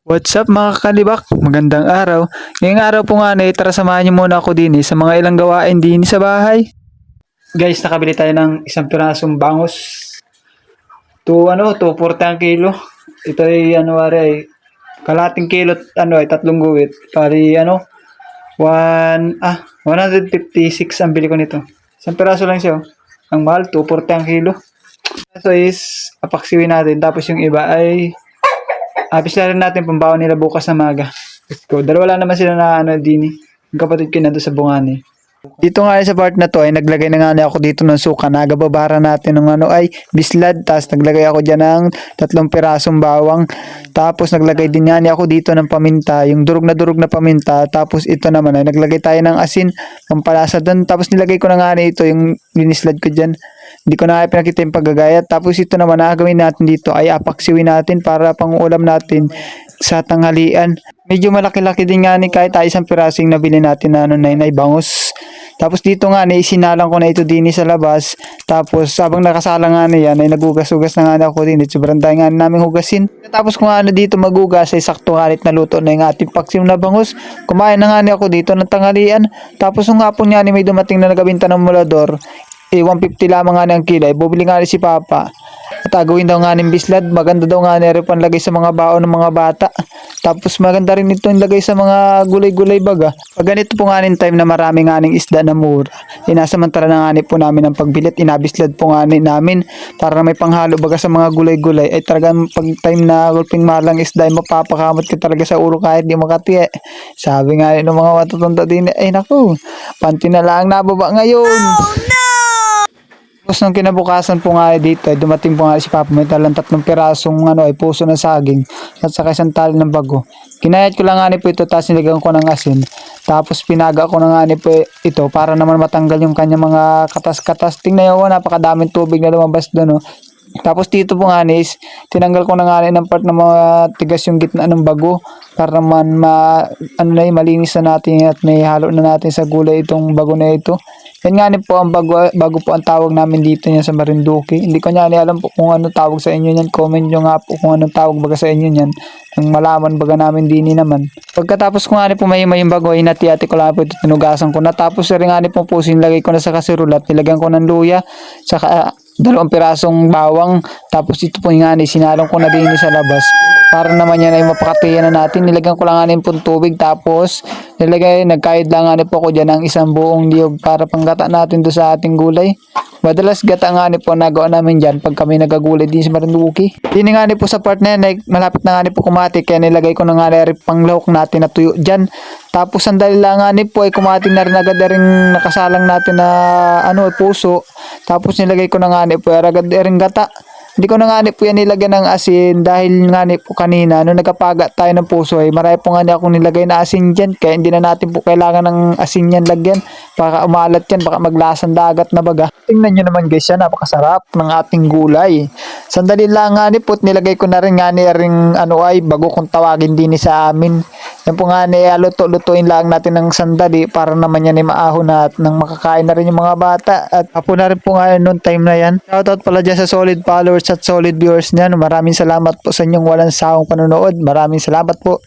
What's up mga kalibak? Magandang araw. Ngayong araw po nga tara samahan niyo muna ako din sa mga ilang gawain din sa bahay. Guys, nakabili tayo ng isang pirasong bangos. 240 ang kilo. Ito ay kalating kilo at tatlong guwit. Pari 156 ang bili ko nito. Isang piraso lang siya. Ang mahal, 240 ang kilo. Ito is apaksiwin natin. Tapos yung iba ay na rin natin pambaon nila bukas na maga. Let's go. Dalawa lang naman sila na din. Yung kapatid ko na doon sa Bungani. Dito nga sa part na to ay naglagay na nga ako dito ng suka. Nagababara natin ng bislad. Tapos naglagay ako dyan ng 3 pirasong bawang. Tapos naglagay din nga ako dito ng paminta. Yung durog na paminta. Tapos ito naman ay naglagay tayo ng asin. Pampalasa doon. Tapos nilagay ko na nga ito yung linislad ko dyan. Hindi ko na pinakita yung paggagayat. Tapos ito naman na gawin natin dito ay apaksiwin natin para pang ulam natin sa tanghalian. Medyo malaki-laki din nga kahit isang pirasing nabili natin na bangus. Tapos dito nga isinalang ko na ito din sa labas. Tapos habang nakasalang nga yan ay nagugas-ugas na nga ako din. Sobrang dahil nga namin hugasin. Tapos kung dito magugas ay sakto ngalit na luto na yung ating paksiw na bangus. Kumain na nga ako dito ng tanghalian. Tapos yung hapon nga may dumating na nagabinta ng mulador. 150 lamang nga ng kilay. Bubili nga si Papa. At gawin daw nga ng bislad. Maganda daw nga rin panlagay sa mga baon ng mga bata. Tapos maganda rin ito ilagay sa mga gulay-gulay baga. Pag ganito po nga time na marami nga isda na mura. Inasamantala na nga po namin ang pagbilit. Inabislad po nga namin para may panghalo baga sa mga gulay-gulay. Ay talagang pag time na gulping malang isda ay mapapakamot ka talaga sa ulo kahit di makatiye. Sabi nga ng mga matutunda din, ay naku, panty na lang nababa ngayon. Oh, no! Tapos nung kinabukasan po nga dito, dumating po nga si Papa, may talang 3 pirasong puso ng saging at saka isang tali ng bago. Kinayat ko lang po ito, tapos nilagyan ko ng asin. Tapos pinaga ko na po ito para naman matanggal yung kanya mga katas-katas. Tingnan nyo, napakadaming tubig na lumabas doon. Tapos dito po nga tinanggal ko na ng part ng mga tigas yung gitna ng bago para naman malinis na natin at may halo na natin sa gulay itong bago na ito. Yan nga po ang bago po ang tawag namin dito niya sa Marinduque. Hindi ko alam po kung ano tawag sa inyo niyan. Comment nyo nga po kung anong tawag baga sa inyo niyan. Nang malaman baga namin din naman. Pagkatapos ko po may yung bago, inati-ati ko lang po ito, tinugasan ko na. Tapos rin po pusin, lagay ko na sa kasirulat. Nilagyan ko ng luya, saka 2 pirasong bawang. Tapos ito po sinalong ko na din sa labas. Para naman yan ay mapakatiyan na natin. Nilagyan ko lang po tubig. Tapos nagkayod lang po ako dyan ng isang buong niyog para panggata natin do sa ating gulay. Madalas gata nga po nagawa namin dyan pag kami nagagulay din sa Marinduque. Hindi nga po sa part na yan, malapit na nga po kumati, kaya nilagay ko na nga rin panglahok natin na tuyo dyan. Tapos sandali lang nga po ay kumati na rin agad rin nakasalang natin na puso. Tapos nilagay ko na nga po ay agad rin gata. Hindi ko na nga po yan nilagyan ng asin dahil nga po kanina nung nagkapaga tayo ng puso ay marami po nga akong nilagay na asin dyan, kaya hindi na natin po kailangan ng asin yan lagyan. Baka umalat yan, baka maglasang dagat na baga. Tingnan nyo naman guys, yan napakasarap ng ating gulay. Sandali lang nga po at nilagay ko na rin ring bago kung tawagin din sa amin. Yan po nga luto-lutuin lang natin ng sandali para naman yan ay maahon na at nang makakain na rin yung mga bata. At apo na rin po nga noon time na yan. Shoutout pala dyan sa solid followers at solid viewers niyan. Maraming salamat po sa inyong walang sawang panonood. Maraming salamat po.